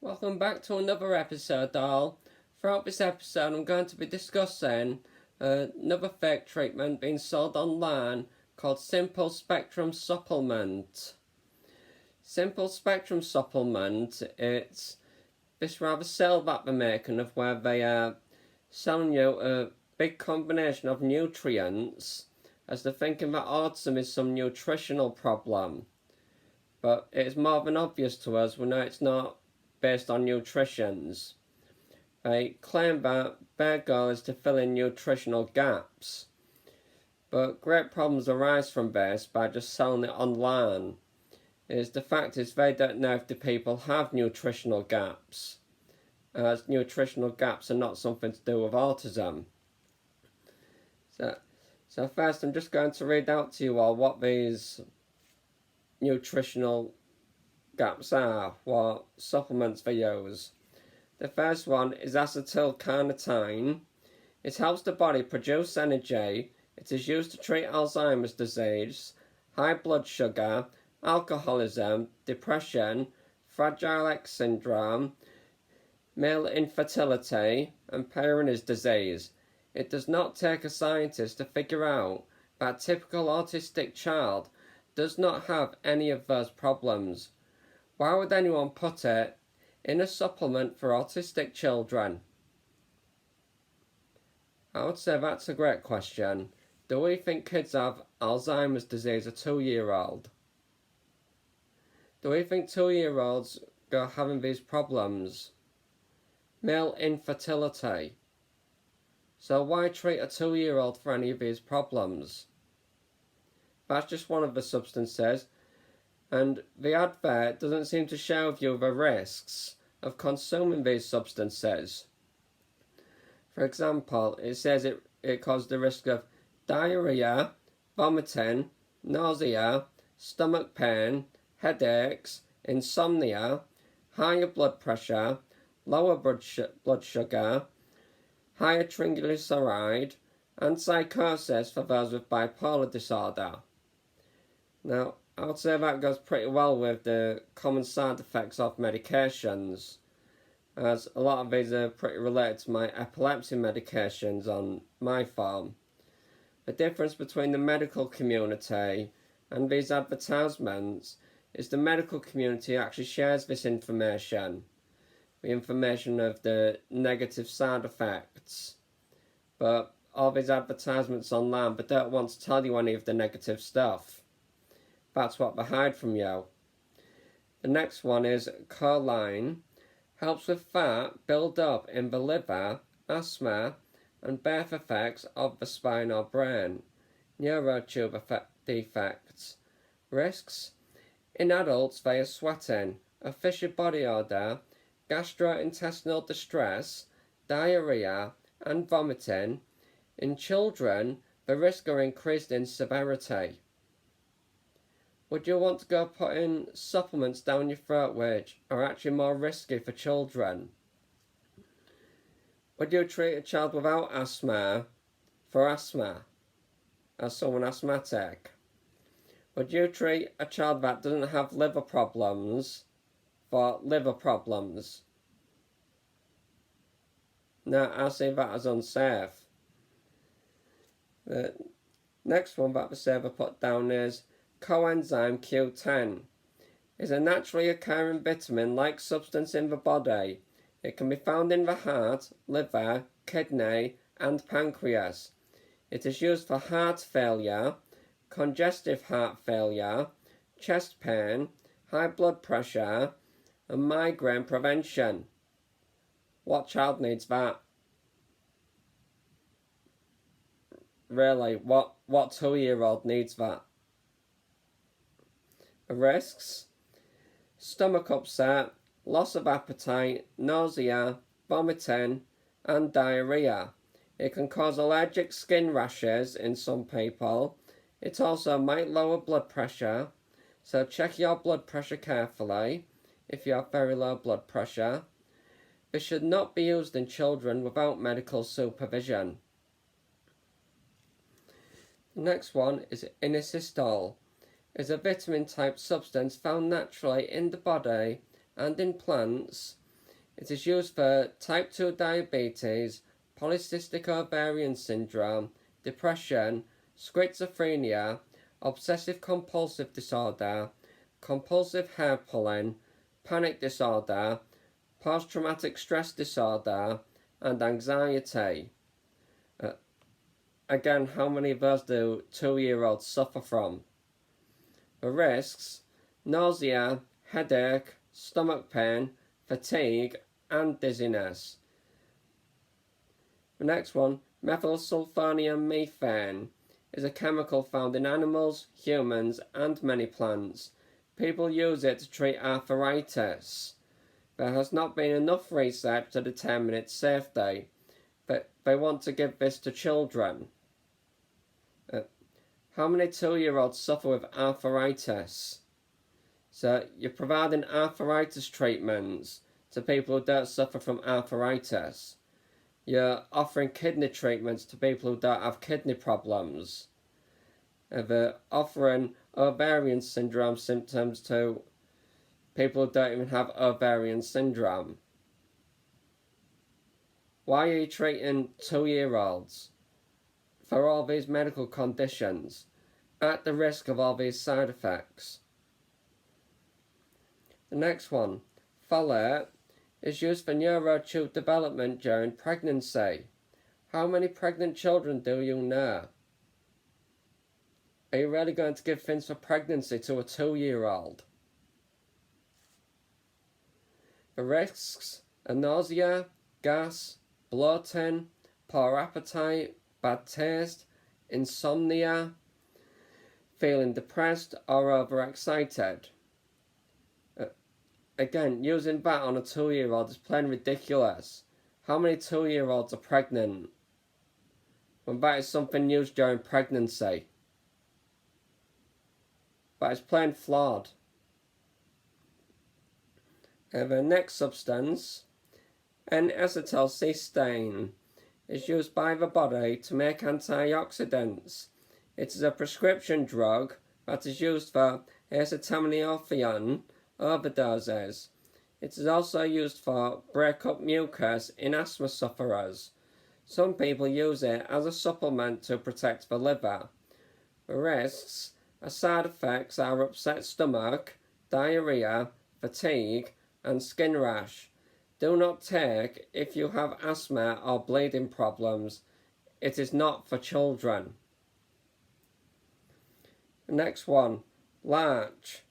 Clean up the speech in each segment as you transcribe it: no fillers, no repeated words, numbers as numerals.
Welcome back to another episode, all. Throughout this episode, I'm going to be discussing another fake treatment being sold online called Simple Spectrum Supplement. Simple Spectrum Supplement, it's this rather sale that they're making of where they are selling you a big combination of nutrients as they're thinking that autism is some nutritional problem. But it's more than obvious to us, we know it's not based on nutritions. They claim that their goal is to fill in nutritional gaps, but great problems arise from this by just selling it online. The fact is they don't know if the people have nutritional gaps, as nutritional gaps are not something to do with autism. So first I'm just going to read out to you all what these nutritional gaps are, what supplements they use. The first one is acetylcarnitine. It helps the body produce energy. It is used to treat Alzheimer's disease, high blood sugar, alcoholism, depression, Fragile X syndrome, male infertility, and Peyronie's disease. It does not take a scientist to figure out that a typical autistic child does not have any of those problems. Why would anyone put it in a supplement for autistic children? I would say that's a great question. Do we think kids have Alzheimer's disease at 2-year-old? Do we think 2-year-olds go having these problems? Male infertility. So why treat a 2-year-old for any of these problems? That's just one of the substances, and the advert doesn't seem to share with you the risks of consuming these substances. For example, it says it causes the risk of diarrhea, vomiting, nausea, stomach pain, headaches, insomnia, higher blood pressure, lower blood sugar, higher triglyceride, and psychosis for those with bipolar disorder. Now, I would say that goes pretty well with the common side effects of medications, as a lot of these are pretty related to my epilepsy medications on my farm. The difference between the medical community and these advertisements is the medical community actually shares this information, the information of the negative side effects, but all these advertisements online, they don't want to tell you any of the negative stuff. That's what they hide from you. The next one is choline. Helps with fat build up in the liver, asthma, and birth effects of the spine or brain. Neurotube defects. Risks. In adults via sweating, a fishy body odour, gastrointestinal distress, diarrhea, and vomiting. In children, the risks are increased in severity. Would you want to go putting supplements down your throat which are actually more risky for children? Would you treat a child without asthma for asthma as someone asthmatic? Would you treat a child that doesn't have liver problems for liver problems? No, I see that as unsafe. The next one that the server put down is coenzyme Q10. Is a naturally occurring vitamin-like substance in the body. It can be found in the heart, liver, kidney, and pancreas. It is used for heart failure, congestive heart failure, chest pain, high blood pressure, and migraine prevention. What child needs that? Really, what 2-year-old needs that? Risks. Stomach upset, loss of appetite, nausea, vomiting, and diarrhea. It can cause allergic skin rashes in some people. It also might lower blood pressure, so check your blood pressure carefully if you have very low blood pressure. This should not be used in children without medical supervision. The next one is inositol. Is a vitamin-type substance found naturally in the body and in plants It is used for type 2 diabetes, polycystic ovarian syndrome, depression, schizophrenia, obsessive compulsive disorder, compulsive hair pulling, panic disorder, post-traumatic stress disorder, and anxiety. Again, how many of those do 2-year-olds suffer from? The risks: nausea, headache, stomach pain, fatigue, and dizziness. The next one, methylsulfonium methane, is a chemical found in animals, humans, and many plants. People use it to treat arthritis. There has not been enough research to determine its safety, but they want to give this to children. How many 2-year-olds suffer with arthritis? So you're providing arthritis treatments to people who don't suffer from arthritis. You're offering kidney treatments to people who don't have kidney problems. They're offering ovarian syndrome symptoms to people who don't even have ovarian syndrome. Why are you treating 2-year-olds for all these medical conditions at the risk of all these side effects? The next one, folate, is used for neurotube development during pregnancy. How many pregnant children do you know? Are you really going to give things for pregnancy to a 2-year-old? The risks are nausea, gas, bloating, poor appetite, bad taste, insomnia, feeling depressed or overexcited. Again, using that on a 2-year-old is plain ridiculous. How many 2-year-olds are pregnant when that is something used during pregnancy? That is plain flawed. The next substance, N-acetylcysteine, is used by the body to make antioxidants. It is a prescription drug that is used for acetaminophen overdoses. It is also used for break up mucus in asthma sufferers. Some people use it as a supplement to protect the liver. The risks are side effects are upset stomach, diarrhea, fatigue, and skin rash. Do not take if you have asthma or bleeding problems. It is not for children. The next one, larch.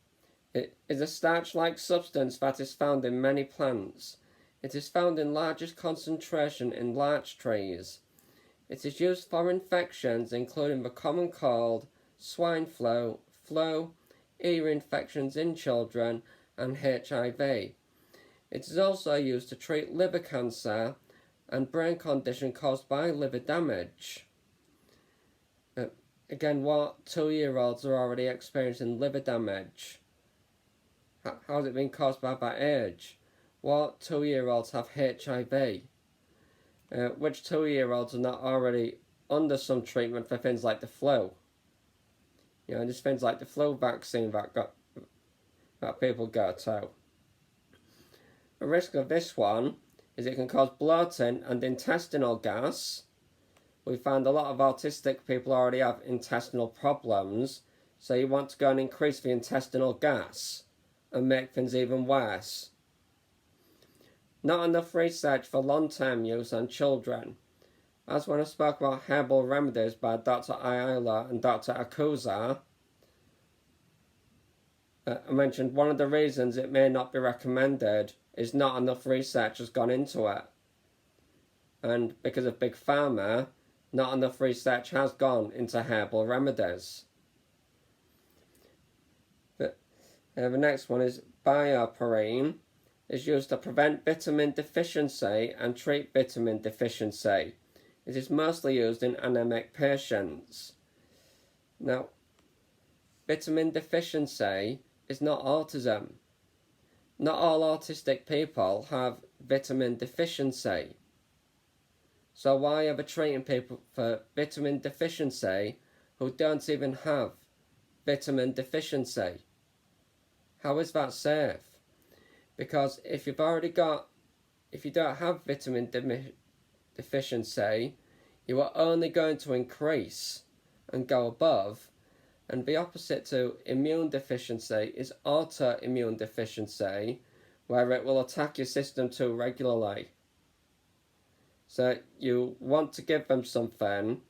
It is a starch-like substance that is found in many plants. It is found in largest concentration in larch trees. It is used for infections including the common cold, swine flu, ear infections in children, and HIV. It is also used to treat liver cancer and brain condition caused by liver damage. Again, what 2-year-olds are already experiencing liver damage? How has it been caused by that age? What 2-year-olds have HIV? Which 2-year-olds are not already under some treatment for things like the flu? You know, just things like the flu vaccine that people go to. The risk of this one is it can cause bloating and intestinal gas. We found a lot of autistic people already have intestinal problems, so you want to go and increase the intestinal gas and make things even worse. Not enough research for long-term use on children. As when I spoke about herbal remedies by Dr. Ayala and Dr. Akuza, I mentioned one of the reasons it may not be recommended is not enough research has gone into it. And because of Big Pharma, not enough research has gone into herbal remedies. The next one is bioperine. Is used to prevent vitamin deficiency and treat vitamin deficiency. It is mostly used in anemic patients. Now, vitamin deficiency is not autism. Not all autistic people have vitamin deficiency. So why are we treating people for vitamin deficiency who don't even have vitamin deficiency? How is that safe? Because if you've already got if you don't have vitamin deficiency, you are only going to increase and go above. And the opposite to immune deficiency is autoimmune deficiency, where it will attack your system too regularly. So you want to give them something,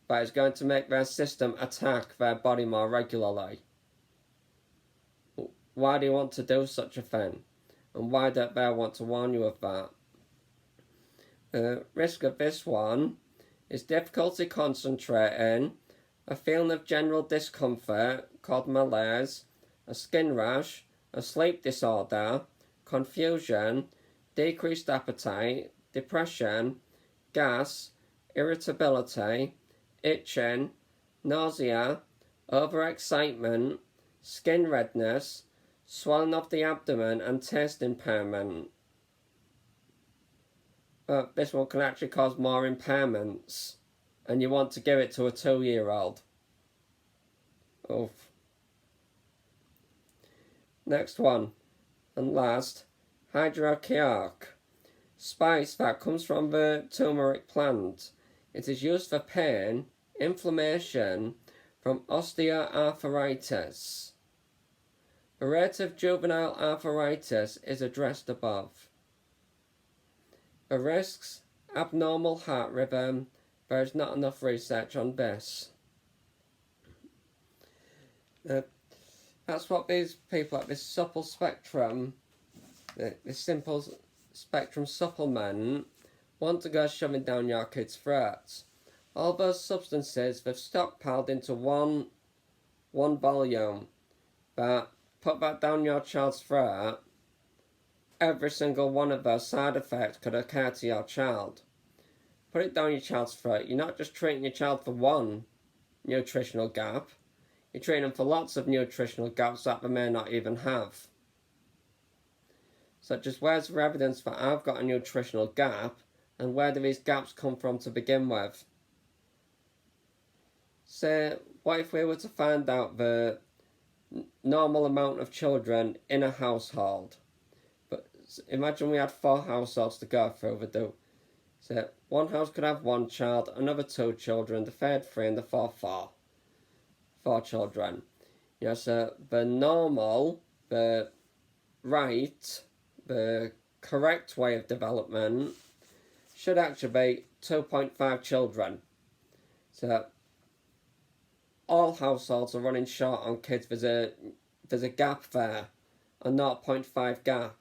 but it's going to make their system attack their body more regularly. Why do you want to do such a thing? And why don't they want to warn you of that? The risk of this one is difficulty concentrating, a feeling of general discomfort called malaise, a skin rash, a sleep disorder, confusion, decreased appetite, depression, gas, irritability, itching, nausea, overexcitement, skin redness, swelling of the abdomen and taste impairment. But this one can actually cause more impairments, and you want to give it to a 2-year-old. Oof. Next one, and last, hydroquinone, spice that comes from the turmeric plant. It is used for pain, inflammation, from osteoarthritis. The rate of juvenile arthritis is addressed above. The risks, abnormal heart rhythm. There is not enough research on this. That's what these people at this supple spectrum, this simple spectrum supplement, want to go shoving down your kids' throats. All those substances they've stockpiled into one volume, but put that down your child's throat, every single one of those side effects could occur to your child. Put it down your child's throat. You're not just treating your child for one nutritional gap, you're treating them for lots of nutritional gaps that they may not even have. Such as, where's the evidence that I've got a nutritional gap, and where do these gaps come from to begin with? Say, what if we were to find out the normal amount of children in a household? But imagine we had 4 households to go through. So one house could have 1 child, another 2 children, the third 3, and the fourth 4. 4 children. So the normal, the right, the correct way of development should actually be 2.5 children. So all households are running short on kids. There's a gap there, a 0.5 gap.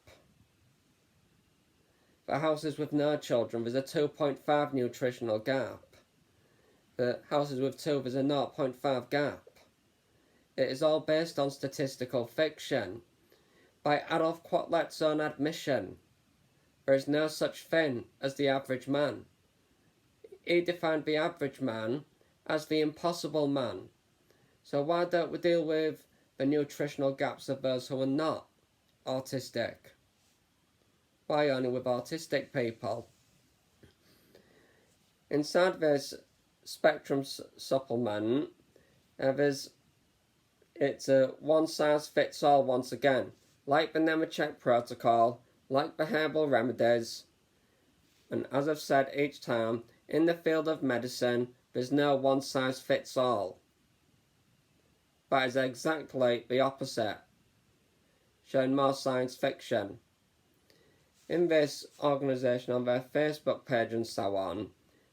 For houses with no children, there's a 2.5 nutritional gap. For houses with 2, there's a 0.5 gap. It is all based on statistical fiction. By Adolf Quetelet's own admission, there is no such thing as the average man. He defined the average man as the impossible man. So why don't we deal with the nutritional gaps of those who are not autistic? Why only with autistic people? Inside this spectrum supplement, it's a one-size-fits-all once again. Like the Neurodiversity protocol, like the herbal remedies, and as I've said each time, in the field of medicine, there's no one-size-fits-all. That is exactly the opposite, showing more science fiction. In this organisation, on their Facebook page and so on,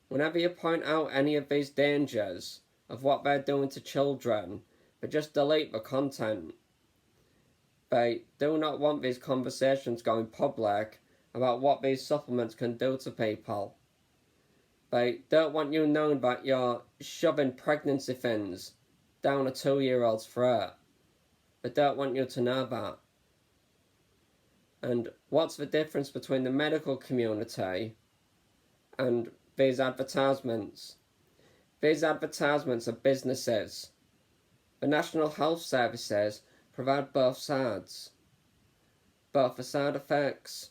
whenever you point out any of these dangers of what they're doing to children, they just delete the content. They do not want these conversations going public about what these supplements can do to people. They don't want you knowing that you're shoving pregnancy things down a 2-year-old's throat. They don't want you to know that. And what's the difference between the medical community and these advertisements? These advertisements are businesses. The National Health Services provide both sides, both the side effects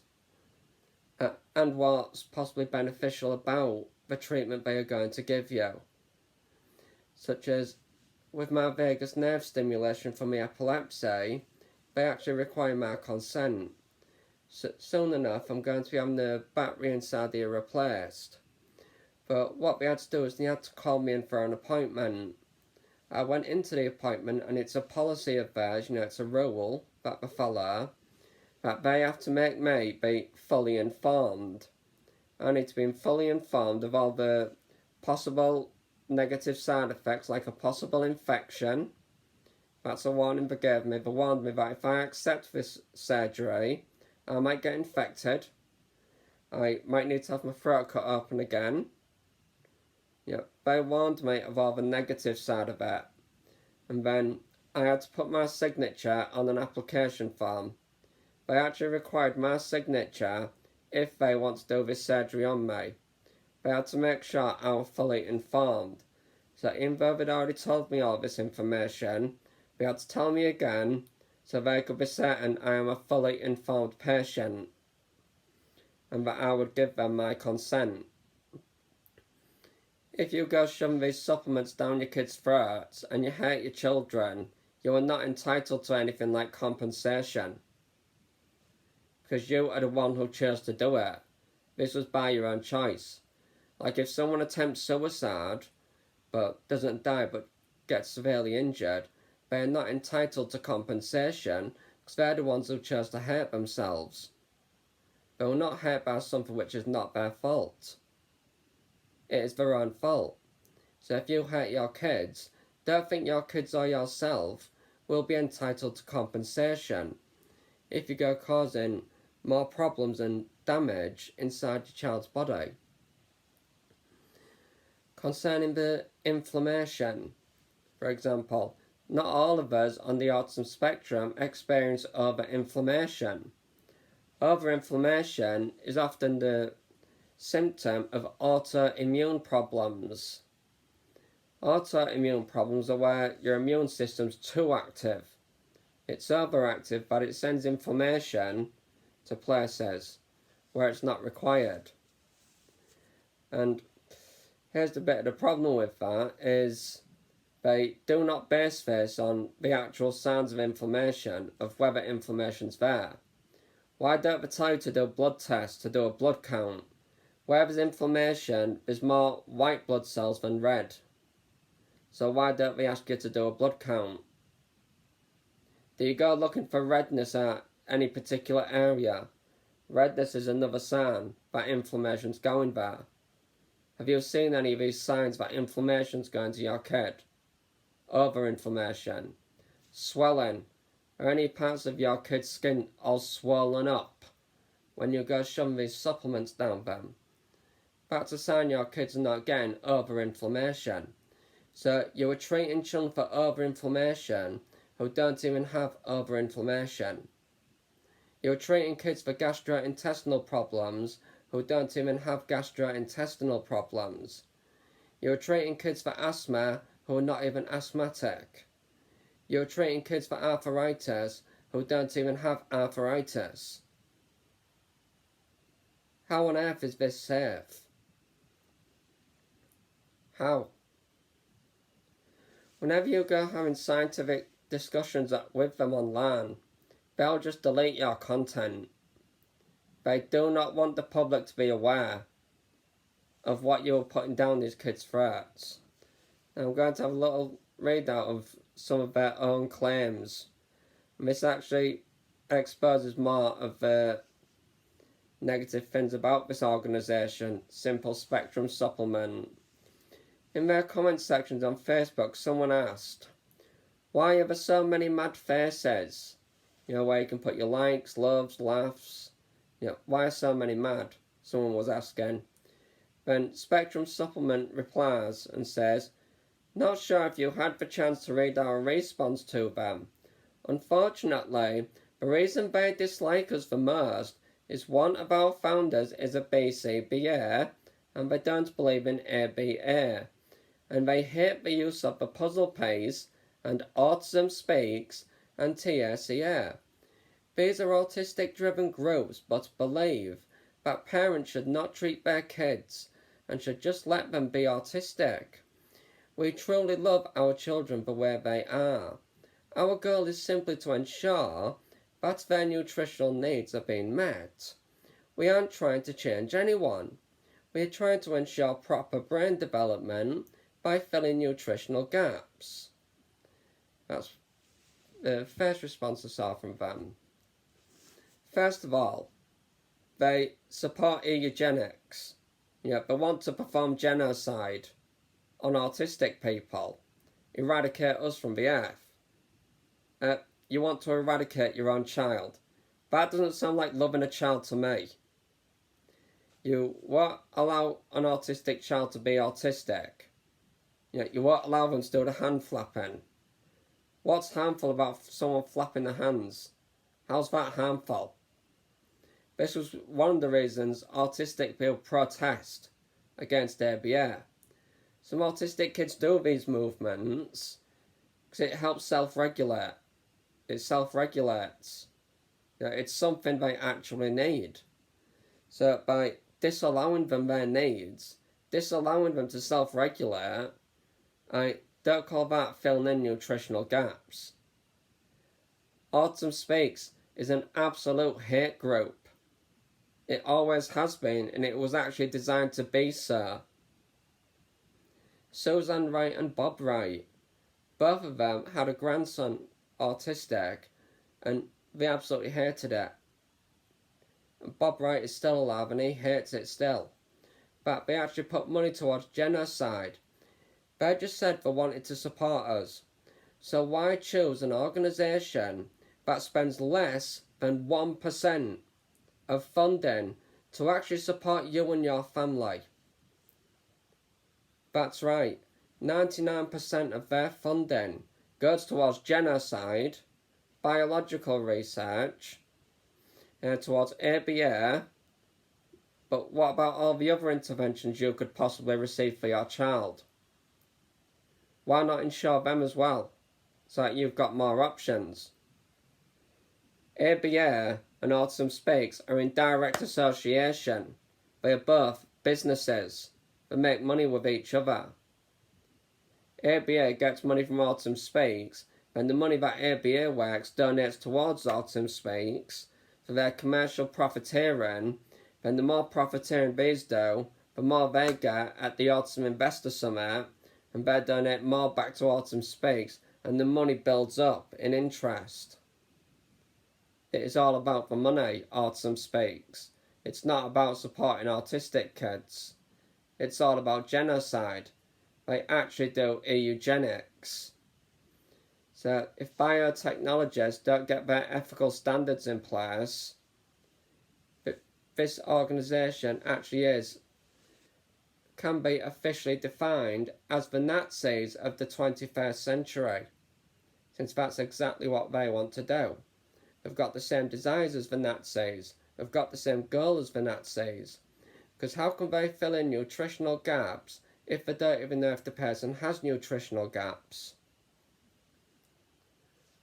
and what's possibly beneficial about the treatment they are going to give you. Such as with my vagus nerve stimulation for my epilepsy, they actually require my consent. soon enough I'm going to be having the battery inside here replaced. But what they had to do is they had to call me in for an appointment. I went into the appointment, and it's a policy of theirs, it's a rule that they follow, that they have to make me be fully informed. I need to be fully informed of all the possible negative side effects, like a possible infection. That's a warning they gave me. They warned me that if I accept this surgery, I might get infected. I might need to have my throat cut open again. They warned me of all the negative side of it. And then I had to put my signature on an application form. They actually required my signature if they want to do this surgery on me. They had to make sure I was fully informed. So even though they'd already told me all this information, they had to tell me again so they could be certain I am a fully informed patient and that I would give them my consent. If you go shoving these supplements down your kids' throats and you hate your children, you are not entitled to anything like compensation. Because you are the one who chose to do it. This was by your own choice. Like if someone attempts suicide, but doesn't die but gets severely injured, they are not entitled to compensation because they're the ones who chose to hurt themselves. They were not hurt by something which is not their fault. It is their own fault. So if you hurt your kids, don't think your kids or yourself will be entitled to compensation if you go causing more problems and damage inside your child's body. Concerning the inflammation, for example, not all of us on the autism spectrum experience overinflammation. Overinflammation is often the symptom of autoimmune problems. Autoimmune problems are where your immune system's too active. It's overactive, but it sends inflammation to places where it's not required. And here's the bit of the problem with that is they do not base this on the actual signs of inflammation, of whether inflammation's there. Why don't they tell you to do a blood test, to do a blood count? Where there's inflammation, there's more white blood cells than red. So why don't they ask you to do a blood count? Do you go looking for redness at any particular area? Redness is another sign that inflammation's going there. Have you seen any of these signs that inflammation's going to your kid? Overinflammation, swelling, or any parts of your kid's skin all swollen up when you go shoving these supplements down them? That's a sign your kids are not getting overinflammation. So you are treating children for overinflammation who don't even have overinflammation. You're treating kids for gastrointestinal problems who don't even have gastrointestinal problems. You're treating kids for asthma who are not even asthmatic. You're treating kids for arthritis who don't even have arthritis. How on earth is this safe? How? Whenever you go having scientific discussions with them online, they'll just delete your content. They do not want the public to be aware of what you're putting down these kids' throats. I'm going to have a little readout of some of their own claims. And this actually exposes more of the negative things about this organisation, Simple Spectrum Supplement. In their comment sections on Facebook, someone asked, why are there so many mad faces? Where you can put your likes, loves, laughs. Why are so many mad? Someone was asking. Then Spectrum Supplement replies and says, not sure if you had the chance to read our response to them. Unfortunately, the reason they dislike us the most is one of our founders is a BCBA and they don't believe in ABA. And they hate the use of the puzzle piece and Autism Speaks and TSEA. These are autistic-driven groups, but believe that parents should not treat their kids and should just let them be autistic. We truly love our children the way they are. Our goal is simply to ensure that their nutritional needs are being met. We aren't trying to change anyone. We are trying to ensure proper brain development by filling nutritional gaps. That's the first response I saw from them. First of all, they support eugenics. They want to perform genocide on autistic people, eradicate us from the earth. You want to eradicate your own child. That doesn't sound like loving a child to me. You won't allow an autistic child to be autistic. You won't allow them to do the hand flapping. What's harmful about someone flapping their hands? How's that harmful? This was one of the reasons autistic people protest against ABA. Some autistic kids do these movements because it helps self-regulate. It self-regulates. It's something they actually need. So by disallowing them their needs, disallowing them to self-regulate, I don't call that filling in nutritional gaps. Autism Speaks is an absolute hate group. It always has been, and it was actually designed to be so. Susan Wright and Bob Wright, both of them had a grandson autistic, and they absolutely hated it. And Bob Wright is still alive, and he hates it still. But they actually put money towards genocide. They just said they wanted to support us. So why choose an organisation that spends less than 1% of funding to actually support you and your family? That's right, 99% of their funding goes towards genocide, biological research, towards ABA, but what about all the other interventions you could possibly receive for your child? Why not insure them as well, so that you've got more options? ABA and Autism Speaks are in direct association. They are both businesses that make money with each other. ABA gets money from Autism Speaks, and the money that ABA works donates towards Autism Speaks, so they're commercial profiteering. Then the more profiteering these do, the more they get at the Autism Investor Summit, and they donate more back to Autism Speaks, and the money builds up in interest. It is all about the money, Autism Speaks. It's not about supporting autistic kids. It's all about genocide. They actually do eugenics. So if biotechnologists don't get their ethical standards in place, this organisation actually can be officially defined as the Nazis of the 21st century, since that's exactly what they want to do. They've got the same desires as the Nazis. They've got the same goal as the Nazis. Because how can they fill in nutritional gaps if they don't even know if the person has nutritional gaps?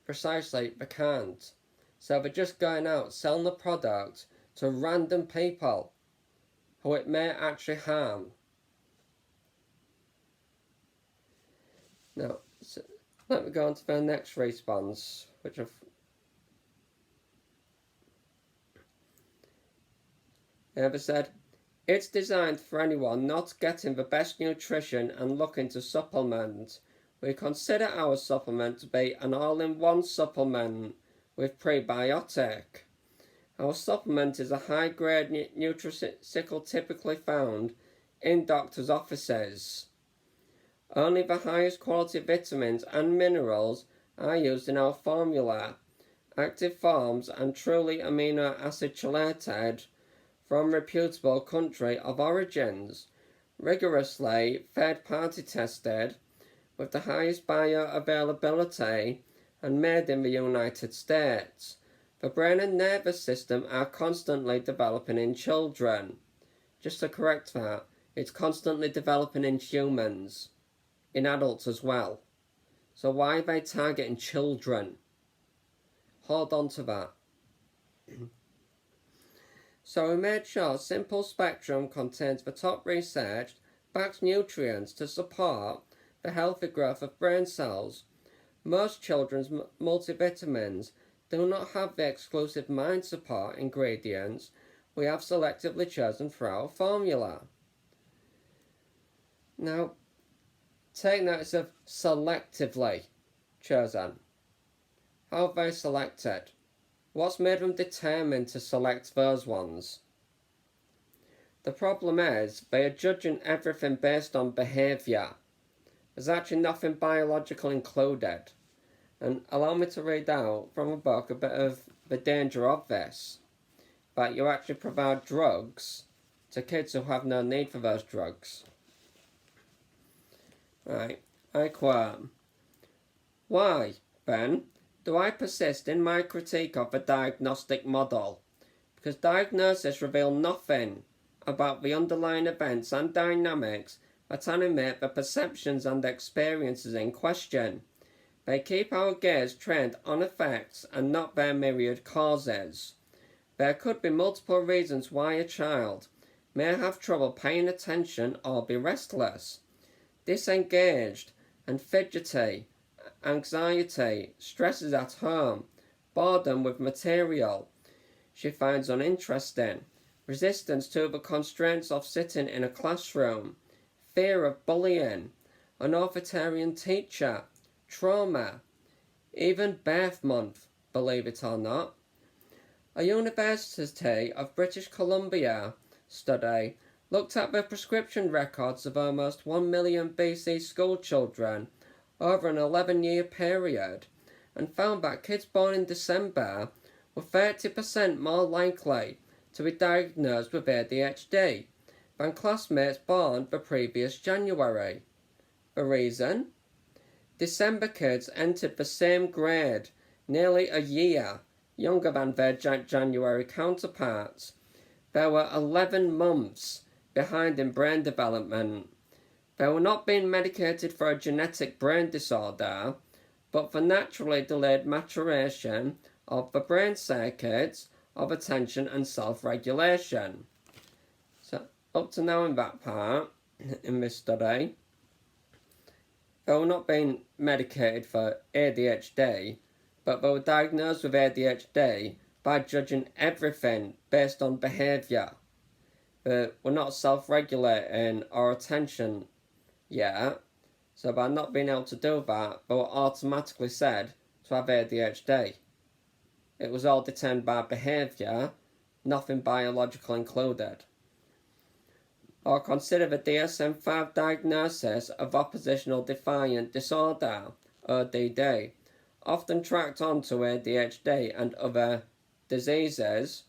Precisely, they can't. So they're just going out selling the product to random people who it may actually harm. Now, so let me go on to the next response, which they said, it's designed for anyone not getting the best nutrition and looking to supplement. We consider our supplement to be an all-in-one supplement with prebiotic. Our supplement is a high-grade nutraceutical typically found in doctors' offices. Only the highest quality vitamins and minerals are used in our formula. Active forms and truly amino acid chelated from reputable country of origins, rigorously third-party tested, with the highest bioavailability and made in the United States. The brain and nervous system are constantly developing in children. Just to correct that, it's constantly developing in humans, in adults as well. So why are they targeting children? Hold on to that. So we made sure Simple Spectrum contains the top researched, backed nutrients to support the healthy growth of brain cells. Most children's multivitamins do not have the exclusive mind support ingredients we have selectively chosen for our formula. Now, take notice of selectively chosen. How have they selected? What's made them determined to select those ones? The problem is, they are judging everything based on behaviour. There's actually nothing biological included. And allow me to read out from a book a bit of the danger of this. That you actually provide drugs to kids who have no need for those drugs. Right, I quote, "Why, then, do I persist in my critique of the diagnostic model? Because diagnoses reveal nothing about the underlying events and dynamics that animate the perceptions and experiences in question. They keep our gaze trained on effects and not their myriad causes. There could be multiple reasons why a child may have trouble paying attention or be restless, disengaged and fidgety, anxiety, stresses at home, boredom with material she finds uninteresting, resistance to the constraints of sitting in a classroom, fear of bullying, an authoritarian teacher, trauma, even birth month, believe it or not." A University of British Columbia study looked at the prescription records of almost 1 million BC school children over an 11-year period and found that kids born in December were 30% more likely to be diagnosed with ADHD than classmates born the previous January. The reason? December kids entered the same grade nearly a year younger than their January counterparts. They were 11 months behind in brain development. They were not being medicated for a genetic brain disorder, but for naturally delayed maturation of the brain circuits of attention and self-regulation. So, up to now in that part, in this study, they were not being medicated for ADHD, but they were diagnosed with ADHD by judging everything based on behaviour. They were not self-regulating or attention yet, so by not being able to do that, they were automatically said to have ADHD. It was all determined by behaviour, nothing biological included. Or consider the DSM-5 diagnosis of oppositional defiant disorder, ODD, often tracked onto ADHD and other diseases.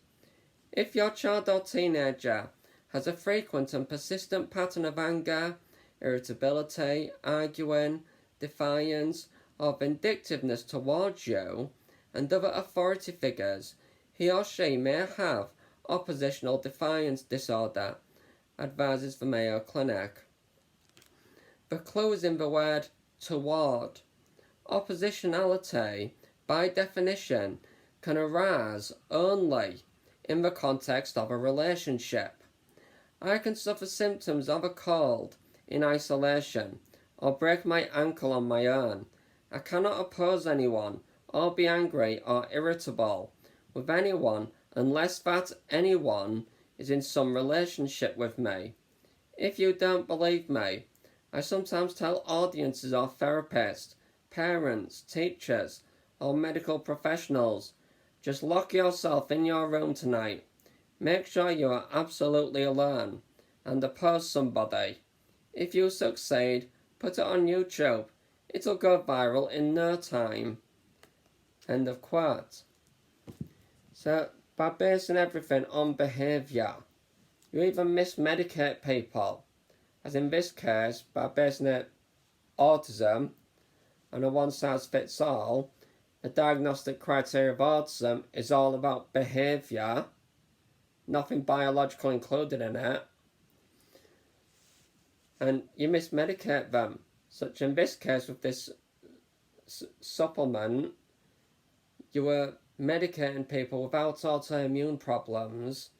If your child or teenager has a frequent and persistent pattern of anger, irritability, arguing, defiance, or vindictiveness towards you and other authority figures, he or she may have oppositional defiance disorder, advises the Mayo Clinic. The clue is in the word toward. Oppositionality, by definition, can arise only in the context of a relationship. I can suffer symptoms of a cold in isolation or break my ankle on my own. I cannot oppose anyone or be angry or irritable with anyone unless that anyone is in some relationship with me. If you don't believe me, I sometimes tell audiences or therapists, parents, teachers, or medical professionals, just lock yourself in your room tonight. Make sure you are absolutely alone and oppose somebody. If you succeed, put it on YouTube. It'll go viral in no time. End of quote. So, by basing everything on behaviour, you even mis-medicate people. As in this case, by basing it autism on a one-size-fits-all, the diagnostic criteria of autism is all about behaviour, nothing biological included in it, and you mis-medicate them. Such in this case with this supplement, you were medicating people without autoimmune problems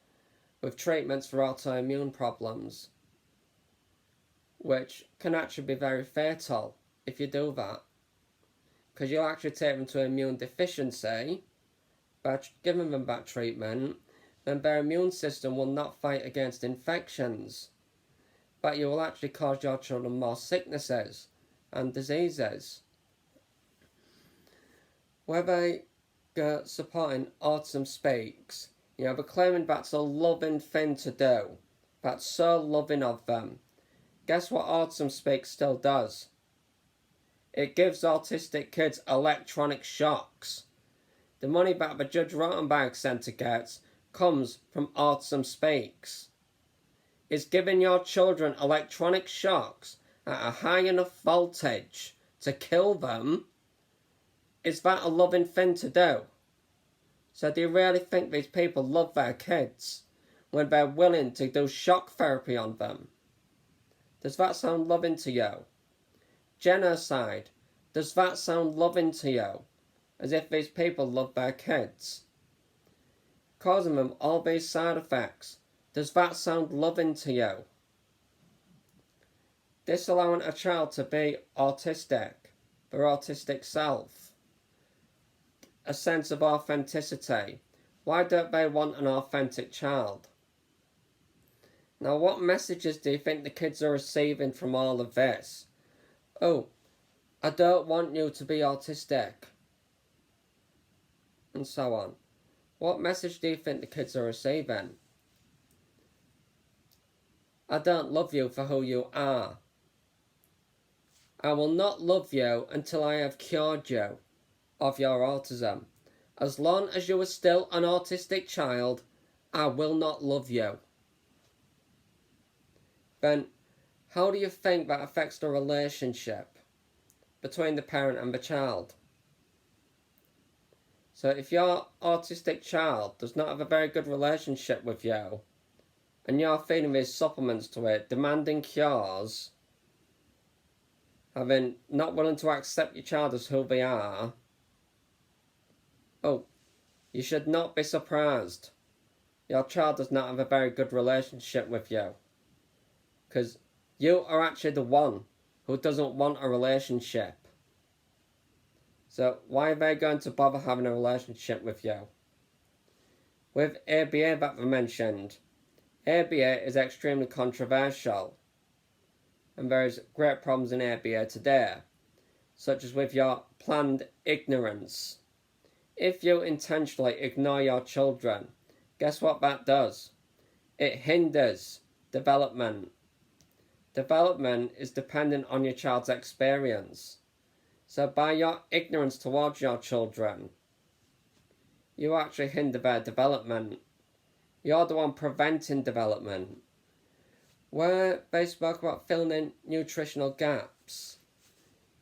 with treatments for autoimmune problems, which can actually be very fatal if you do that, because you'll actually take them to immune deficiency, by giving them bad treatment, then their immune system will not fight against infections, but you will actually cause your children more sicknesses and diseases. Whether they're supporting Autism Speaks, they're claiming that's a loving thing to do. That's so loving of them. Guess what Autism Speaks still does? It gives autistic kids electronic shocks. The money that the Judge Rotenberg Centre gets comes from Autism Speaks. It's giving your children electronic shocks at a high enough voltage to kill them. Is that a loving thing to do? So do you really think these people love their kids when they're willing to do shock therapy on them? Does that sound loving to you? Genocide. Does that sound loving to you? As if these people love their kids. Causing them all these side effects. Does that sound loving to you? Disallowing a child to be autistic, their autistic self. A sense of authenticity. Why don't they want an authentic child? Now, what messages do you think the kids are receiving from all of this? Oh, I don't want you to be autistic. And so on. What message do you think the kids are receiving? I don't love you for who you are. I will not love you until I have cured you of your autism. As long as you are still an autistic child, I will not love you. Then, how do you think that affects the relationship between the parent and the child? So if your autistic child does not have a very good relationship with you, and you're feeding these supplements to it, demanding cures, not willing to accept your child as who they are, oh, you should not be surprised your child does not have a very good relationship with you. Because you are actually the one who doesn't want a relationship. So why are they going to bother having a relationship with you? With ABA that we mentioned, ABA is extremely controversial. And there is great problems in ABA today, such as with your planned ignorance. If you intentionally ignore your children, guess what that does? It hinders development. Development is dependent on your child's experience. So by your ignorance towards your children, you actually hinder their development. You're the one preventing development. Where they spoke about filling in nutritional gaps,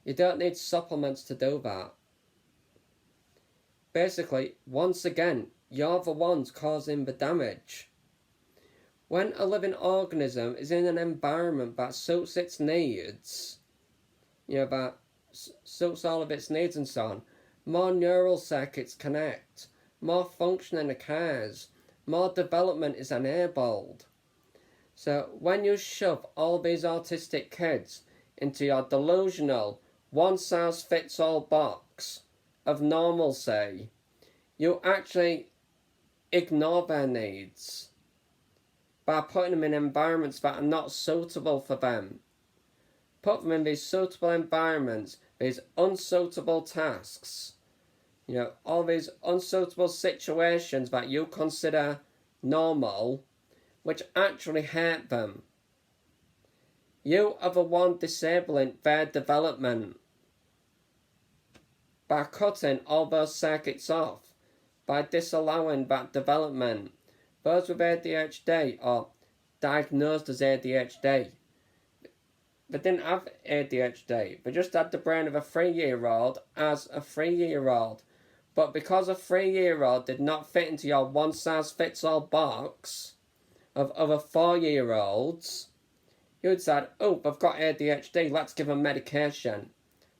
you don't need supplements to do that. Basically, once again, you're the ones causing the damage. When a living organism is in an environment that suits its needs, that suits all of its needs and so on, more neural circuits connect, more functioning occurs, more development is enabled. So when you shove all these autistic kids into your delusional one-size-fits-all box of normalcy, you actually ignore their needs by putting them in environments that are not suitable for them. Put them in these suitable environments, these unsuitable tasks, all these unsuitable situations that you consider normal, which actually hurt them. You are the one disabling their development by cutting all those circuits off, by disallowing that development. Those with ADHD or diagnosed as ADHD, they didn't have ADHD, they just had the brain of a 3-year-old as a 3-year-old. But because a 3-year-old did not fit into your one-size-fits-all box of other 4-year-olds, you'd said, oh, they've got ADHD, let's give them medication.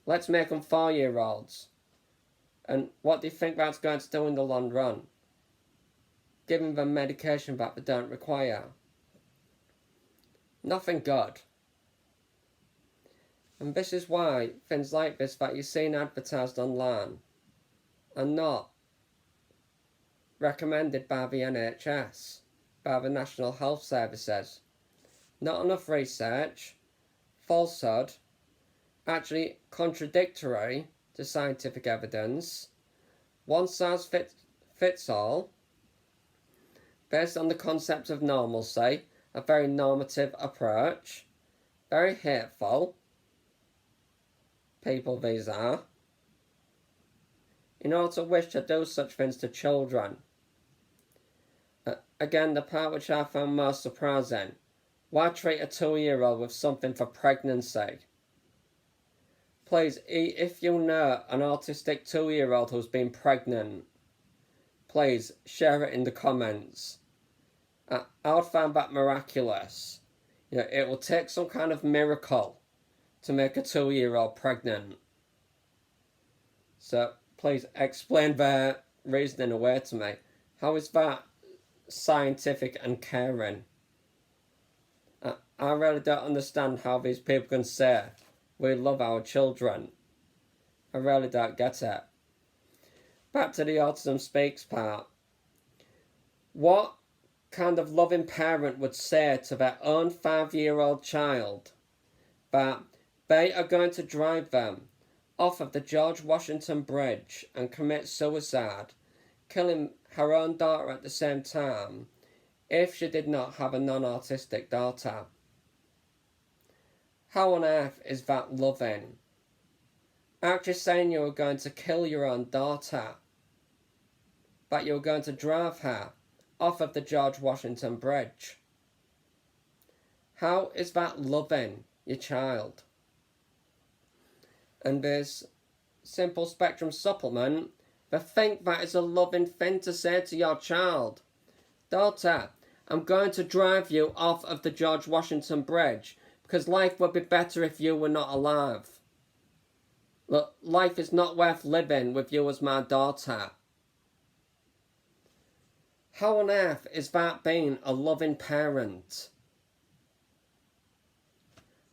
Let's make them 4-year-olds. And what do you think that's going to do in the long run? Giving them medication that they don't require. Nothing good. And this is why things like this that you're seeing advertised online are not recommended by the NHS, by the National Health Services. Not enough research, falsehood, actually contradictory to scientific evidence, one size fits all, based on the concept of normalcy, a very normative approach, very hateful people these are, in order to wish to do such things to children. Again, the part which I found most surprising, why treat a 2-year-old with something for pregnancy? Please, if you know an autistic 2-year-old who's been pregnant, please share it in the comments. I would find that miraculous. You know, it will take some kind of miracle to make a 2-year-old pregnant. So please explain their reasoning away to me. How is that scientific and caring? I really don't understand how these people can say we love our children. I really don't get it. Back to the Autism Speaks part. What kind of loving parent would say to their own 5-year-old child that they are going to drive them off of the George Washington Bridge and commit suicide, killing her own daughter at the same time, if she did not have a non-autistic daughter? How on earth is that loving? Actually saying you were going to kill your own daughter, that you were going to drive her off of the George Washington Bridge. How is that loving your child? And this simple spectrum supplement, they think that is a loving thing to say to your child. Daughter, I'm going to drive you off of the George Washington Bridge because life would be better if you were not alive. Look, life is not worth living with you as my daughter. How on earth is that being a loving parent?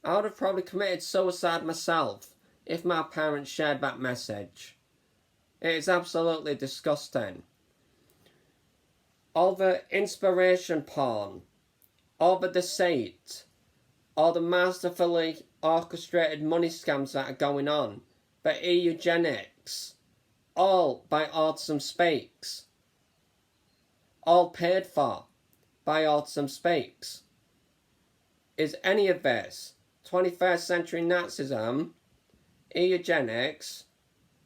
I would have probably committed suicide myself if my parents shared that message. It is absolutely disgusting. All the inspiration porn, all the deceit, all the masterfully orchestrated money scams that are going on, the eugenics, all by Autism Speaks. All paid for by Autism Speaks. Is any of this 21st century Nazism, eugenics,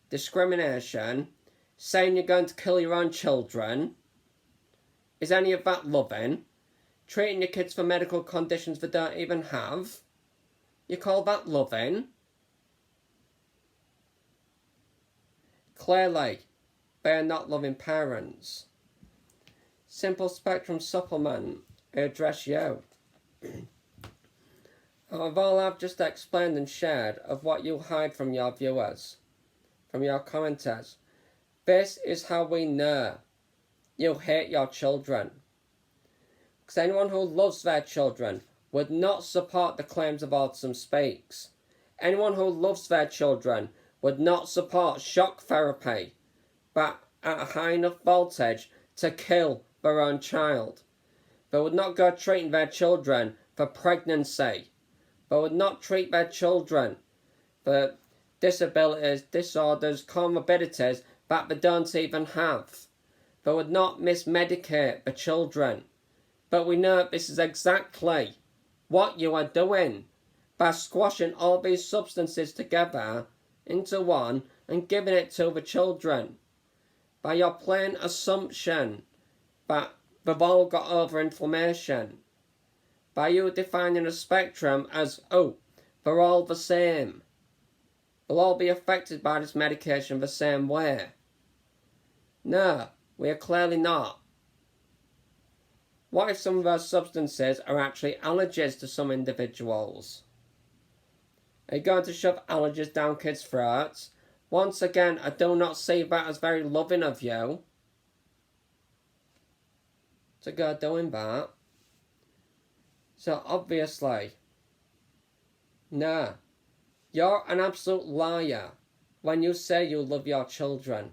discrimination, saying you're going to kill your own children? Is any of that loving? Treating your kids for medical conditions they don't even have? You call that loving? Clearly, they are not loving parents. Simple Spectrum Supplement, I address you. Of all I've just explained and shared of what you hide from your viewers, from your commenters, this is how we know you hate your children. Because anyone who loves their children would not support the claims of Autism Speaks. Anyone who loves their children would not support shock therapy, but at a high enough voltage to kill their own child. They would not go treating their children for pregnancy. They would not treat their children for disabilities, disorders, comorbidities that they don't even have. They would not mis-medicate the children. But we know this is exactly what you are doing by squashing all these substances together into one and giving it to the children. By your plain assumption that they've all got overinflammation. By you defining a spectrum as, oh, they're all the same. They'll all be affected by this medication the same way. No, we are clearly not. What if some of those substances are actually allergies to some individuals? Are you going to shove allergies down kids' throats? Once again, I do not see that as very loving of you to go doing that. So obviously, no, you're an absolute liar when you say you love your children.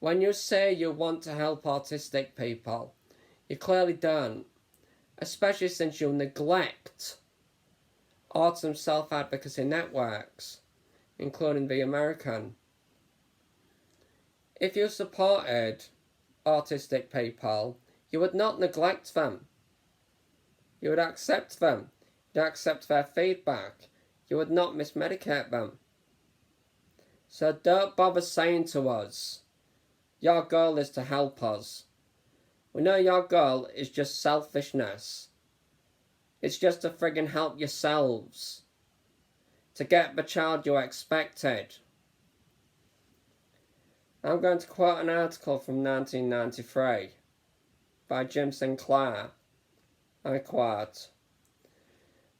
When you say you want to help autistic people, you clearly don't, especially since you neglect autism self-advocacy networks, including the American. If you supported autistic people, you would not neglect them. You would accept them. You'd accept their feedback. You would not mis-medicate them. So don't bother saying to us, your goal is to help us. We know your goal is just selfishness. It's just to friggin' help yourselves. To get the child you expected. I'm going to quote an article from 1993 by Jim Sinclair. I quote,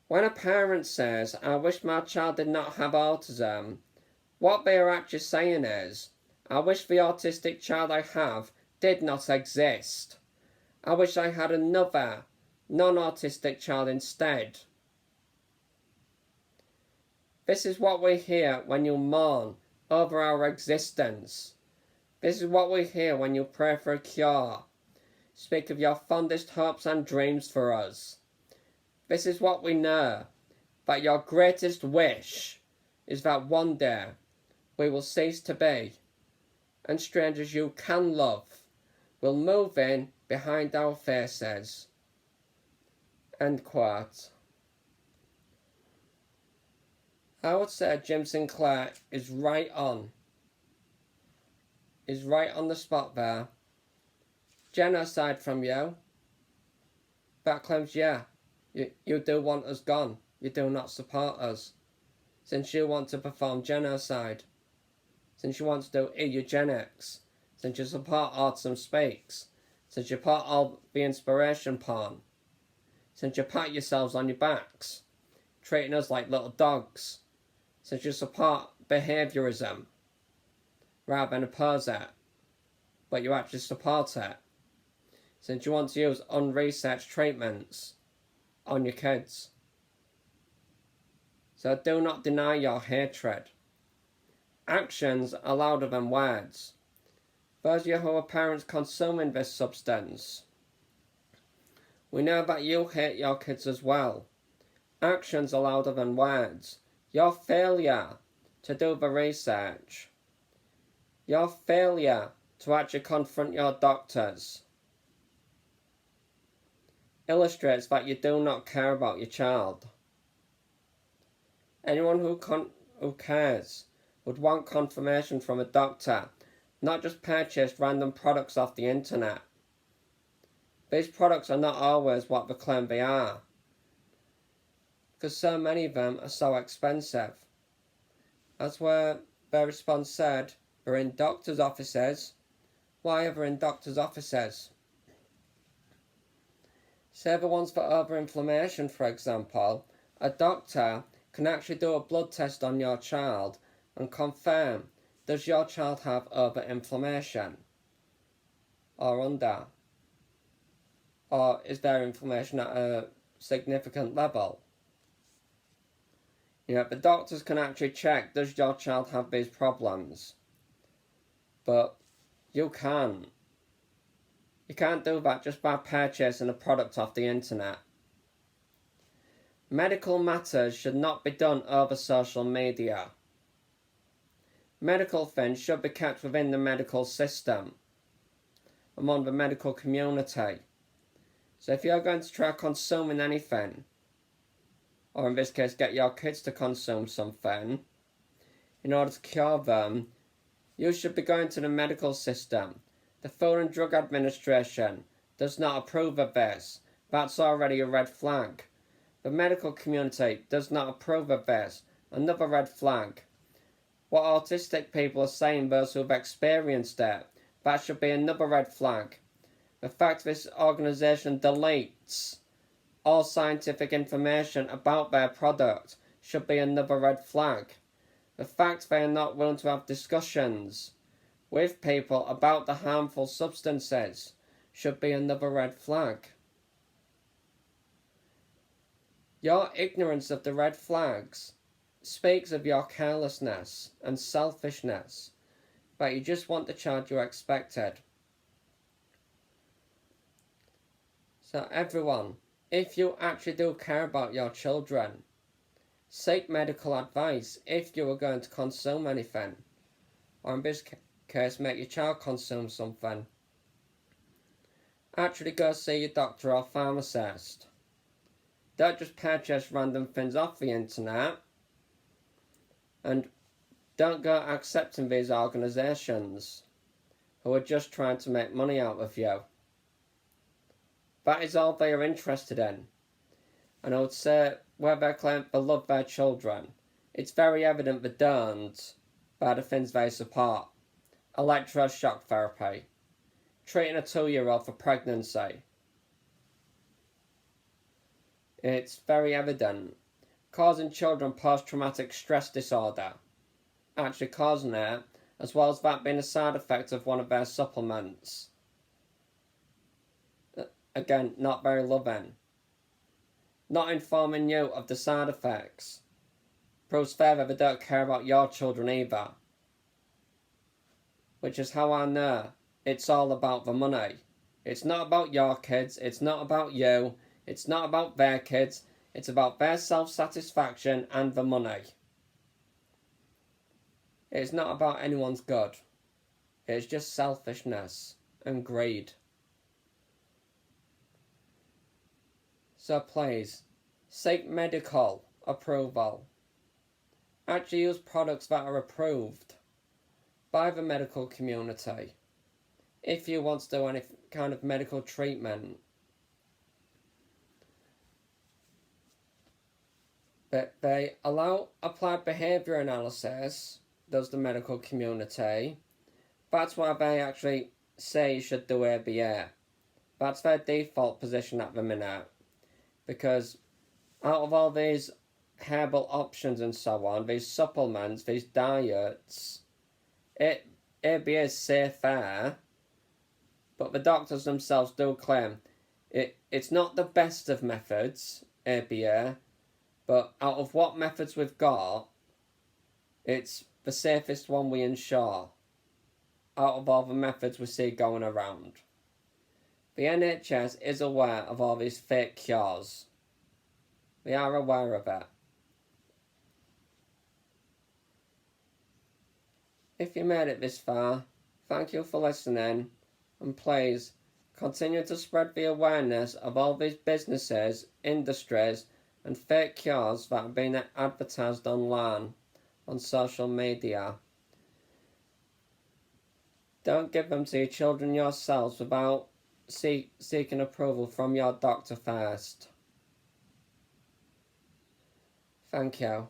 "When a parent says, 'I wish my child did not have autism,' what they are actually saying is, 'I wish the autistic child I have did not exist. I wish I had another non-autistic child instead.' This is what we hear when you mourn over our existence. This is what we hear when you pray for a cure. Speak of your fondest hopes and dreams for us. This is what we know, that your greatest wish is that one day we will cease to be, and strangers you can love will move in behind our faces." End quote. I would say Jim Sinclair is right on. Is right on the spot there. Genocide from you. That claims, yeah, you do want us gone. You do not support us. Since you want to perform genocide. Since you want to do eugenics. Since you support Autism Speaks. Since you support all the inspiration porn. Since you pat yourselves on your backs. Treating us like little dogs. Since you support behaviourism. Rather than oppose it. But you actually support it. Since you want to use unresearched treatments on your kids. So do not deny your hatred. Actions are louder than words. Those of you who are parents consuming this substance, we know that you hate your kids as well. Actions are louder than words. Your failure to do the research, your failure to actually confront your doctors, illustrates that you do not care about your child. Anyone who cares would want confirmation from a doctor, not just purchase random products off the internet. These products are not always what they claim they are, because so many of them are so expensive. As where their response said, they're in doctors' offices. Why are they in doctors' offices? Say the ones for overinflammation, for example, a doctor can actually do a blood test on your child and confirm, does your child have overinflammation or under? Or is their inflammation at a significant level? You know, the doctors can actually check, does your child have these problems? But you can't. You can't do that just by purchasing a product off the internet. Medical matters should not be done over social media. Medical things should be kept within the medical system, among the medical community. So if you're going to try consuming anything, or in this case get your kids to consume something, in order to cure them, you should be going to the medical system. The Food and Drug Administration does not approve of this. That's already a red flag. The medical community does not approve of this. Another red flag. What autistic people are saying, those who have experienced it, that should be another red flag. The fact this organisation deletes all scientific information about their product should be another red flag. The fact they are not willing to have discussions with people about the harmful substances should be another red flag. Your ignorance of the red flags speaks of your carelessness and selfishness. but you just want the child you expected. So everyone, if you actually do care about your children, seek medical advice if you are going to consume anything, or in this case make your child consume something. Actually go see your doctor or pharmacist. Don't just purchase random things off the internet, and don't go accepting these organisations who are just trying to make money out of you. That is all they are interested in. And I would say, where they claim they love their children, it's very evident they don't by the things they support. Electroshock therapy, treating a 2-year-old for pregnancy. It's very evident. Causing children post-traumatic stress disorder. Actually causing it, as well as that being a side effect of one of their supplements. Again, not very loving. Not informing you of the side effects proves further they don't care about your children either. Which is how I know it's all about the money. It's not about your kids, it's not about you, it's not about their kids, it's about their self-satisfaction and the money. It's not about anyone's good. It's just selfishness and greed. So please, seek medical approval. Actually use products that are approved by the medical community if you want to do any kind of medical treatment. But they allow applied behaviour analysis, does the medical community. That's why they actually say you should do ABA. That's their default position at the minute. Because out of all these herbal options and so on, these supplements, these diets, ABA is safer, but the doctors themselves do claim it's not the best of methods, ABA, but out of what methods we've got, it's the safest one we ensure out of all the methods we see going around. The NHS is aware of all these fake cures. They are aware of it. If you made it this far, thank you for listening, and please continue to spread the awareness of all these businesses, industries, and fake cures that are being advertised online, on social media. Don't give them to your children yourselves without seeking approval from your doctor first. Thank you.